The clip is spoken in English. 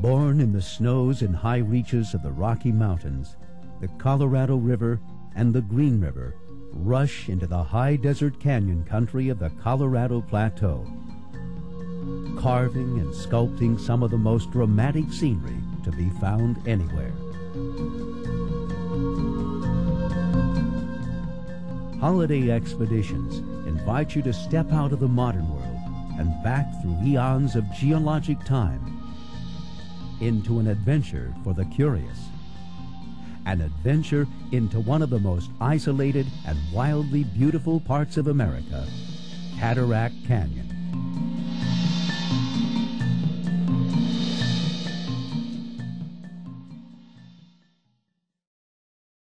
Born in the snows and high reaches of the Rocky Mountains, the Colorado River and the Green River rush into the high desert canyon country of the Colorado Plateau, carving and sculpting some of the most dramatic scenery to be found anywhere. Holiday expeditions invite you to step out of the modern world and back through eons of geologic time into an adventure for the curious. An adventure into one of the most isolated and wildly beautiful parts of America, Cataract Canyon.